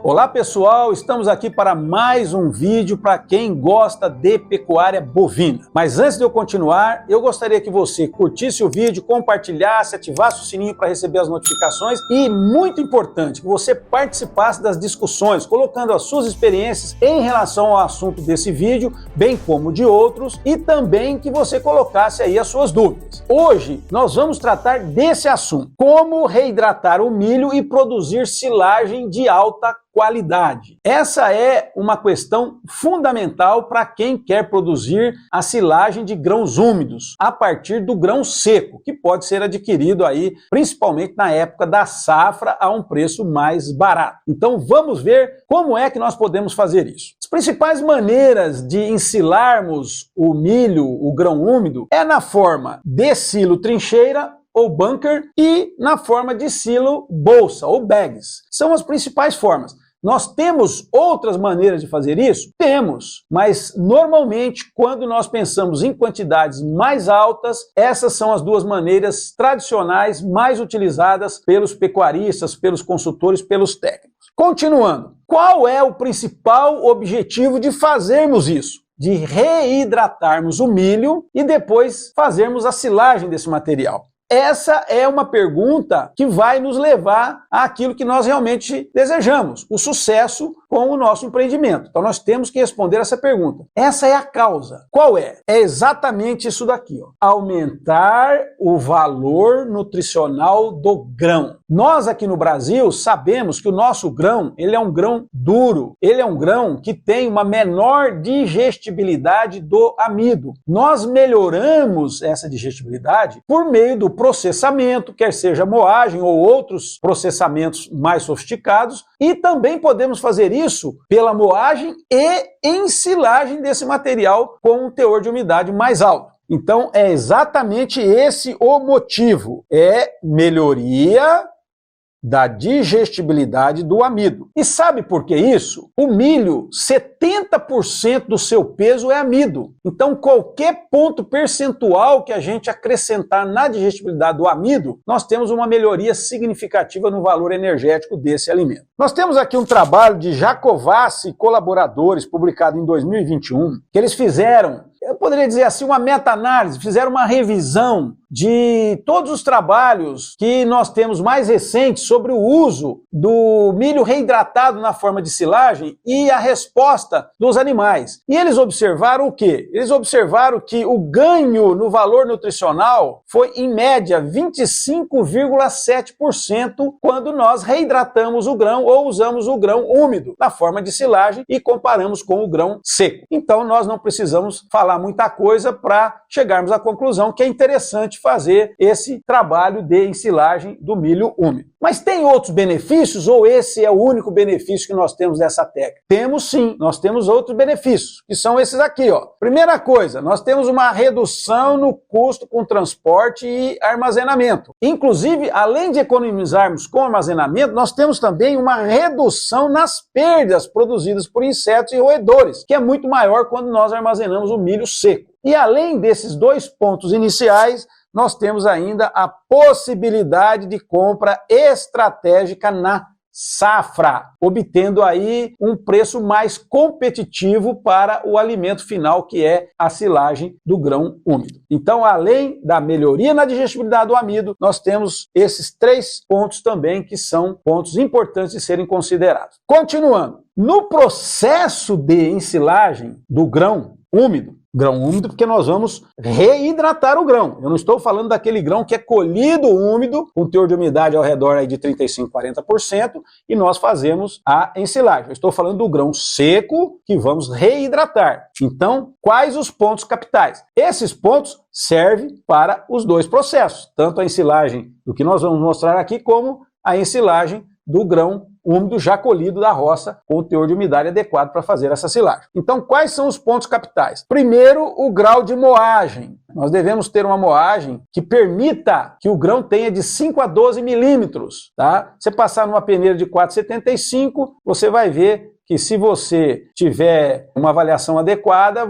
Olá pessoal, estamos aqui para mais um vídeo para quem gosta de pecuária bovina. Mas antes de eu continuar, eu gostaria que você curtisse o vídeo, compartilhasse, ativasse o sininho para receber as notificações e, muito importante, que você participasse das discussões, colocando as suas experiências em relação ao assunto desse vídeo, bem como de outros, e também que você colocasse aí as suas dúvidas. Hoje nós vamos tratar desse assunto: como reidratar o milho e produzir silagem de alta qualidade. Essa é uma questão fundamental para quem quer produzir a silagem de grãos úmidos a partir do grão seco, que pode ser adquirido aí principalmente na época da safra a um preço mais barato. Então vamos ver como é que nós podemos fazer isso. As principais maneiras de ensilarmos o milho, o grão úmido, é na forma de silo trincheira ou bunker e na forma de silo bolsa ou bags. São as principais formas. Nós temos outras maneiras de fazer isso? Temos, mas normalmente quando nós pensamos em quantidades mais altas, essas são as duas maneiras tradicionais mais utilizadas pelos pecuaristas, pelos consultores, pelos técnicos. Continuando, qual é o principal objetivo de fazermos isso? De reidratarmos o milho e depois fazermos a silagem desse material. Essa é uma pergunta que vai nos levar àquilo que nós realmente desejamos, o sucesso com o nosso empreendimento. Então nós temos que responder essa pergunta. Essa é a causa. Qual é? É exatamente isso daqui, ó. Aumentar o valor nutricional do grão. Nós aqui no Brasil sabemos que o nosso grão, ele é um grão duro, ele é um grão que tem uma menor digestibilidade do amido. Nós melhoramos essa digestibilidade por meio do processamento, quer seja moagem ou outros processamentos mais sofisticados, e também podemos fazer isso pela moagem e ensilagem desse material com um teor de umidade mais alto. Então é exatamente esse o motivo, é melhoria da digestibilidade do amido. E sabe por que isso? O milho, 70% do seu peso é amido. Então qualquer ponto percentual que a gente acrescentar na digestibilidade do amido, nós temos uma melhoria significativa no valor energético desse alimento. Nós temos aqui um trabalho de Jacovacci e colaboradores, publicado em 2021, que eles fizeram, eu poderia dizer assim, uma meta-análise, fizeram uma revisão de todos os trabalhos que nós temos mais recentes sobre o uso do milho reidratado na forma de silagem e a resposta dos animais. E eles observaram o quê? Eles observaram que o ganho no valor nutricional foi, em média, 25,7% quando nós reidratamos o grão ou usamos o grão úmido na forma de silagem e comparamos com o grão seco. Então nós não precisamos falar muita coisa para chegarmos à conclusão que é interessante fazer esse trabalho de ensilagem do milho úmido. Mas tem outros benefícios ou esse é o único benefício que nós temos dessa técnica? Temos sim, nós temos outros benefícios, que são esses aqui, ó. Primeira coisa, nós temos uma redução no custo com transporte e armazenamento. Inclusive, além de economizarmos com armazenamento, nós temos também uma redução nas perdas produzidas por insetos e roedores, que é muito maior quando nós armazenamos o milho seco. E além desses dois pontos iniciais, nós temos ainda a possibilidade de compra estratégica na safra, obtendo aí um preço mais competitivo para o alimento final, que é a silagem do grão úmido. Então, além da melhoria na digestibilidade do amido, nós temos esses três pontos também que são pontos importantes de serem considerados. Continuando, no processo de ensilagem do grão úmido porque nós vamos reidratar o grão. Eu não estou falando daquele grão que é colhido úmido, com teor de umidade ao redor aí de 35% a 40%, e nós fazemos a ensilagem. Eu estou falando do grão seco que vamos reidratar. Então, quais os pontos capitais? Esses pontos servem para os dois processos, tanto a ensilagem do que nós vamos mostrar aqui, como a ensilagem do grão úmido já colhido da roça com o teor de umidade adequado para fazer essa silagem. Então, quais são os pontos capitais? Primeiro, o grau de moagem. Nós devemos ter uma moagem que permita que o grão tenha de 5 a 12 milímetros, tá? Você passar numa peneira de 4,75, você vai ver que se você tiver uma avaliação adequada,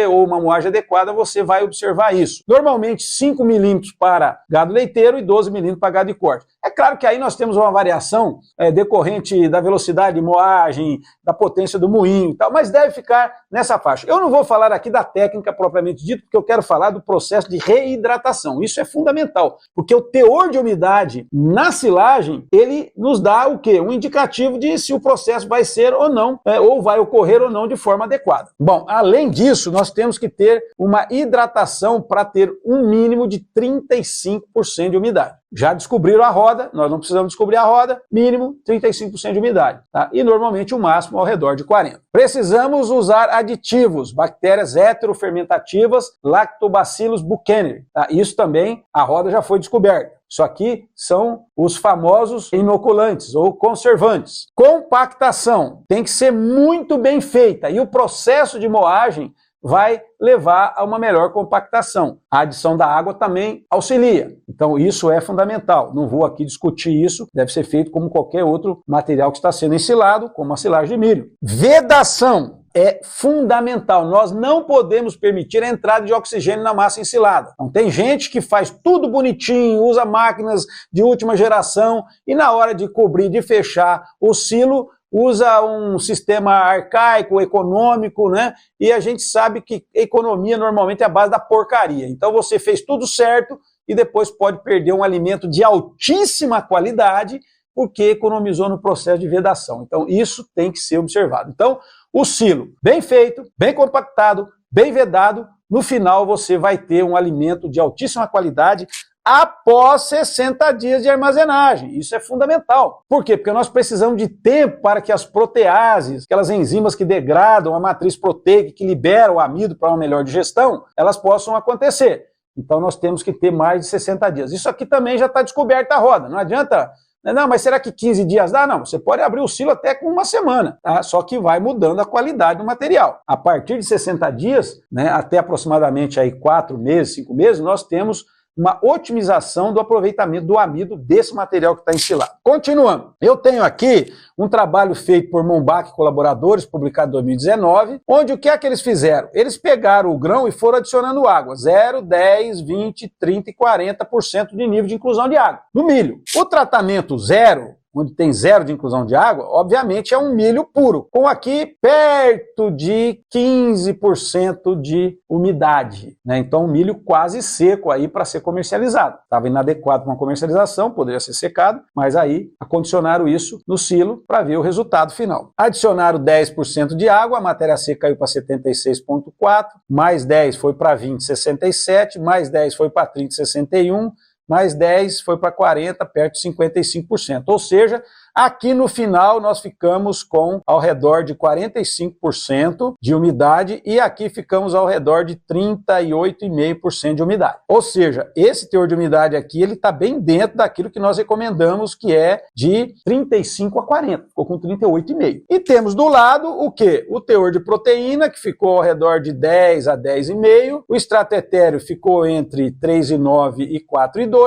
ou uma moagem adequada, você vai observar isso. Normalmente 5 milímetros para gado leiteiro e 12 milímetros para gado de corte. É claro que aí nós temos uma variação decorrente da velocidade de moagem, da potência do moinho e tal, mas deve ficar nessa faixa. Eu não vou falar aqui da técnica propriamente dita, porque eu quero falar do processo de reidratação. Isso é fundamental, porque o teor de umidade na silagem, ele nos dá o quê? Um indicativo de se o processo vai ser ou não, ou vai ocorrer ou não de forma adequada. Bom, além disso, nós temos que ter uma hidratação para ter um mínimo de 35% de umidade. Já descobriram a roda, nós não precisamos descobrir a roda, mínimo 35% de umidade, tá? E normalmente o máximo ao redor de 40%. Precisamos usar aditivos, bactérias heterofermentativas, Lactobacillus buchaneri, tá? Isso também, a roda já foi descoberta. Isso aqui são os famosos inoculantes ou conservantes. Compactação tem que ser muito bem feita e o processo de moagem vai levar a uma melhor compactação. A adição da água também auxilia. Então isso é fundamental. Não vou aqui discutir isso, deve ser feito como qualquer outro material que está sendo ensilado, como a silagem de milho. Vedação é fundamental. Nós não podemos permitir a entrada de oxigênio na massa ensilada. Então, tem gente que faz tudo bonitinho, usa máquinas de última geração e na hora de cobrir, de fechar o silo, usa um sistema arcaico, econômico, né? E a gente sabe que economia normalmente é a base da porcaria. Então você fez tudo certo e depois pode perder um alimento de altíssima qualidade porque economizou no processo de vedação. Então isso tem que ser observado. Então o silo bem feito, bem compactado, bem vedado, no final você vai ter um alimento de altíssima qualidade após 60 dias de armazenagem. Isso é fundamental. Por quê? Porque nós precisamos de tempo para que as proteases, aquelas enzimas que degradam a matriz proteica, que liberam o amido para uma melhor digestão, elas possam acontecer. Então nós temos que ter mais de 60 dias. Isso aqui também já está descoberta a roda. Não adianta, não, mas será que 15 dias dá? Não, você pode abrir o silo até com uma semana, tá? Só que vai mudando a qualidade do material. A partir de 60 dias, né, até aproximadamente aí 4 meses, 5 meses, nós temos uma otimização do aproveitamento do amido desse material que está ensilado. Continuando, eu tenho aqui um trabalho feito por Mombach e colaboradores, publicado em 2019, onde o que é que eles fizeram? Eles pegaram o grão e foram adicionando água, 0, 10, 20, 30 e 40% de nível de inclusão de água no milho. O tratamento 0, onde tem 0 de inclusão de água, obviamente é um milho puro, com aqui perto de 15% de umidade, né? Então um milho quase seco aí para ser comercializado. Estava inadequado para uma comercialização, poderia ser secado, mas aí acondicionaram isso no silo para ver o resultado final. Adicionaram 10% de água, a matéria seca caiu para 76,4, mais 10 foi para 20, 67, mais 10 foi para 30, 61, mais 10 foi para 40, perto de 55%. Ou seja, aqui no final nós ficamos com ao redor de 45% de umidade e aqui ficamos ao redor de 38,5% de umidade. Ou seja, esse teor de umidade aqui ele está bem dentro daquilo que nós recomendamos, que é de 35 a 40, ficou com 38,5. E temos do lado o quê? O teor de proteína, que ficou ao redor de 10 a 10,5, o extrato etéreo ficou entre 3,9 e 4,2,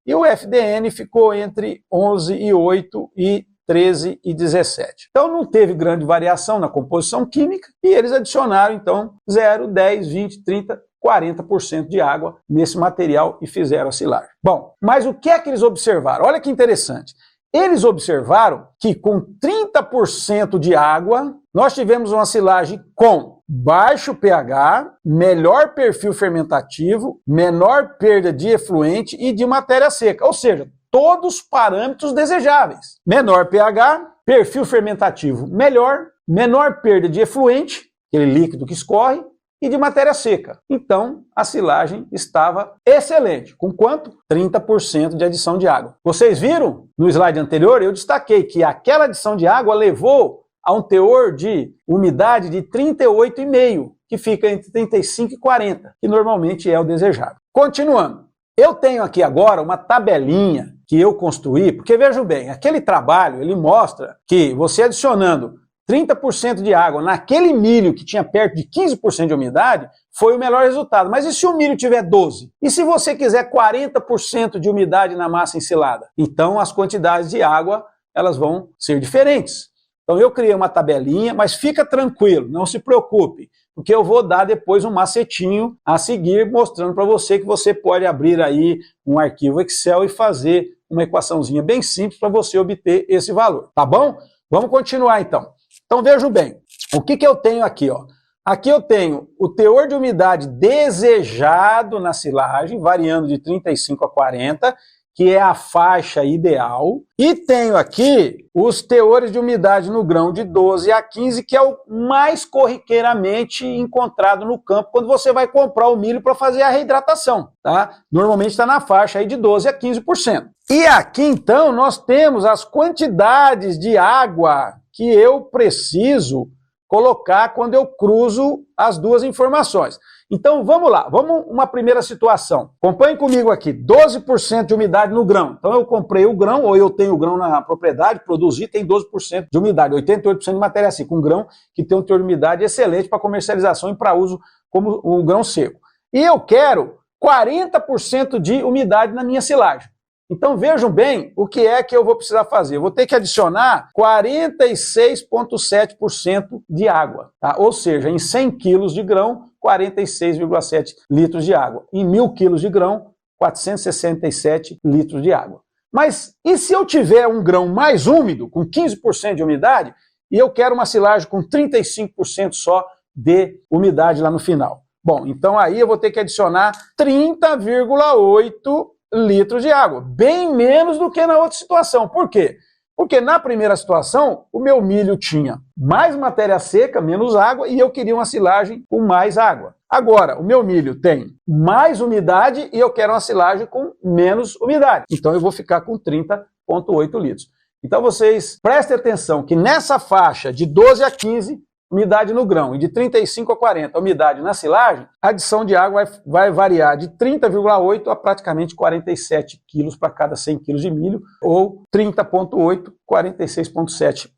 e o FDN ficou entre 11,8 e 13,17. Então não teve grande variação na composição química e eles adicionaram então 0, 10, 20, 30, 40% de água nesse material e fizeram a silagem. Bom, mas o que é que eles observaram? Olha que interessante. Eles observaram que com 30% de água, nós tivemos uma silagem com baixo pH, melhor perfil fermentativo, menor perda de efluente e de matéria seca. Ou seja, todos os parâmetros desejáveis. Menor pH, perfil fermentativo melhor, menor perda de efluente, aquele líquido que escorre, e de matéria seca. Então, a silagem estava excelente. Com quanto? 30% de adição de água. Vocês viram? No slide anterior, eu destaquei que aquela adição de água levou a um teor de umidade de 38,5, que fica entre 35 e 40, que normalmente é o desejado. Continuando. Eu tenho aqui agora uma tabelinha que eu construí, porque vejam bem, aquele trabalho, ele mostra que você adicionando 30% de água naquele milho que tinha perto de 15% de umidade, foi o melhor resultado. Mas e se o milho tiver 12%? E se você quiser 40% de umidade na massa ensilada? Então as quantidades de água, elas vão ser diferentes. Então eu criei uma tabelinha, mas fica tranquilo, não se preocupe, porque eu vou dar depois um macetinho a seguir mostrando para você que você pode abrir aí um arquivo Excel e fazer uma equaçãozinha bem simples para você obter esse valor, tá bom? Vamos continuar então. Então vejam bem, o que eu tenho aqui, ó? Aqui eu tenho o teor de umidade desejado na silagem, variando de 35 a 40, que é a faixa ideal, e tenho aqui os teores de umidade no grão de 12 a 15, que é o mais corriqueiramente encontrado no campo quando você vai comprar o milho para fazer a reidratação, tá? Normalmente está na faixa aí de 12 a 15%. E aqui então nós temos as quantidades de água que eu preciso colocar quando eu cruzo as duas informações. Então vamos lá, vamos uma primeira situação. Acompanhe comigo aqui, 12% de umidade no grão. Então eu comprei o grão, ou eu tenho o grão na propriedade, produzi, tem 12% de umidade, 88% de matéria seca. Um grão que tem um teor de umidade excelente para comercialização e para uso como um grão seco. E eu quero 40% de umidade na minha silagem. Então vejam bem o que é que eu vou precisar fazer. Eu vou ter que adicionar 46,7% de água, tá? Ou seja, em 100 quilos de grão, 46,7 litros de água. Em 1.000 quilos de grão, 467 litros de água. Mas e se eu tiver um grão mais úmido, com 15% de umidade, e eu quero uma silagem com 35% só de umidade lá no final? Bom, então aí eu vou ter que adicionar 30,8 litros de água, bem menos do que na outra situação. Por quê? Porque na primeira situação, o meu milho tinha mais matéria seca, menos água, e eu queria uma silagem com mais água. Agora, o meu milho tem mais umidade e eu quero uma silagem com menos umidade. Então eu vou ficar com 30,8 litros. Então vocês prestem atenção que nessa faixa de 12 a 15, umidade no grão, e de 35 a 40, umidade na silagem, a adição de água vai variar de 30,8 a praticamente 47 quilos para cada 100 quilos de milho, ou 30,8, 46,7%.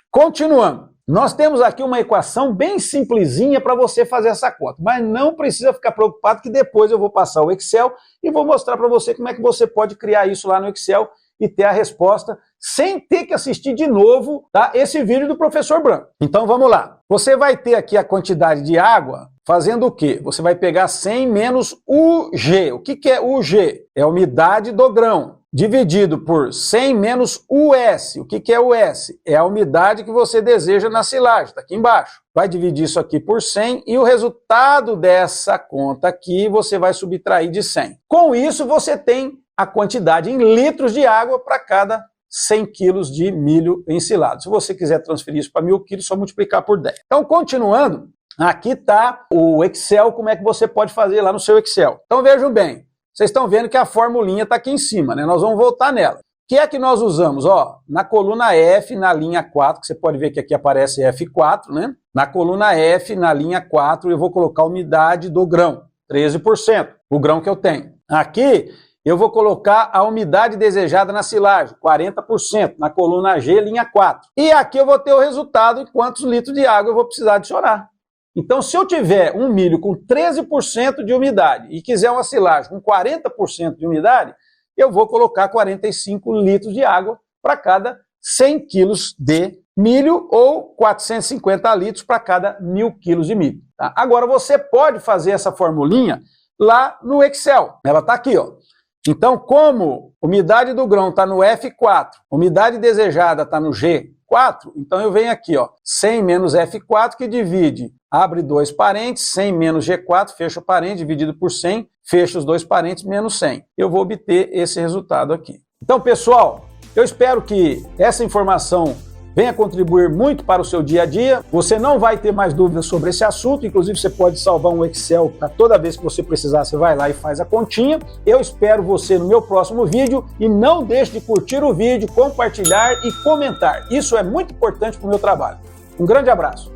Continuando, nós temos aqui uma equação bem simplesinha para você fazer essa conta, mas não precisa ficar preocupado que depois eu vou passar o Excel e vou mostrar para você como é que você pode criar isso lá no Excel e ter a resposta sem ter que assistir de novo, tá, esse vídeo do professor Branco. Então vamos lá. Você vai ter aqui a quantidade de água fazendo o quê? Você vai pegar 100 menos UG. O que é UG? É a umidade do grão, dividido por 100 menos US. O que é US? É a umidade que você deseja na silagem, está aqui embaixo. Vai dividir isso aqui por 100 e o resultado dessa conta aqui você vai subtrair de 100. Com isso você tem a quantidade em litros de água para cada 100 quilos de milho ensilado. Se você quiser transferir isso para 1.000 quilos, só multiplicar por 10. Então, continuando, aqui está o Excel, como é que você pode fazer lá no seu Excel. Então, vejam bem, vocês estão vendo que a formulinha está aqui em cima, né? Nós vamos voltar nela. O que é que nós usamos? Ó, na coluna F, na linha 4, que você pode ver que aqui aparece F4, né? Na coluna F, na linha 4, eu vou colocar a umidade do grão, 13%, o grão que eu tenho. Aqui, eu vou colocar a umidade desejada na silagem, 40%, na coluna G, linha 4. E aqui eu vou ter o resultado de quantos litros de água eu vou precisar adicionar. Então, se eu tiver um milho com 13% de umidade e quiser uma silagem com 40% de umidade, eu vou colocar 45 litros de água para cada 100 quilos de milho ou 450 litros para cada 1.000 quilos de milho. Tá? Agora, você pode fazer essa formulinha lá no Excel. Ela está aqui, ó. Então, como umidade do grão está no F4, umidade desejada está no G4, então eu venho aqui, ó, 100 menos F4, que divide, abre dois parênteses, 100 menos G4, fecha o parênteses, dividido por 100, fecha os dois parênteses, menos 100. Eu vou obter esse resultado aqui. Então, pessoal, eu espero que essa informação venha contribuir muito para o seu dia a dia. Você não vai ter mais dúvidas sobre esse assunto, inclusive você pode salvar um Excel para toda vez que você precisar, você vai lá e faz a continha. Eu espero você no meu próximo vídeo e não deixe de curtir o vídeo, compartilhar e comentar. Isso é muito importante para o meu trabalho. Um grande abraço.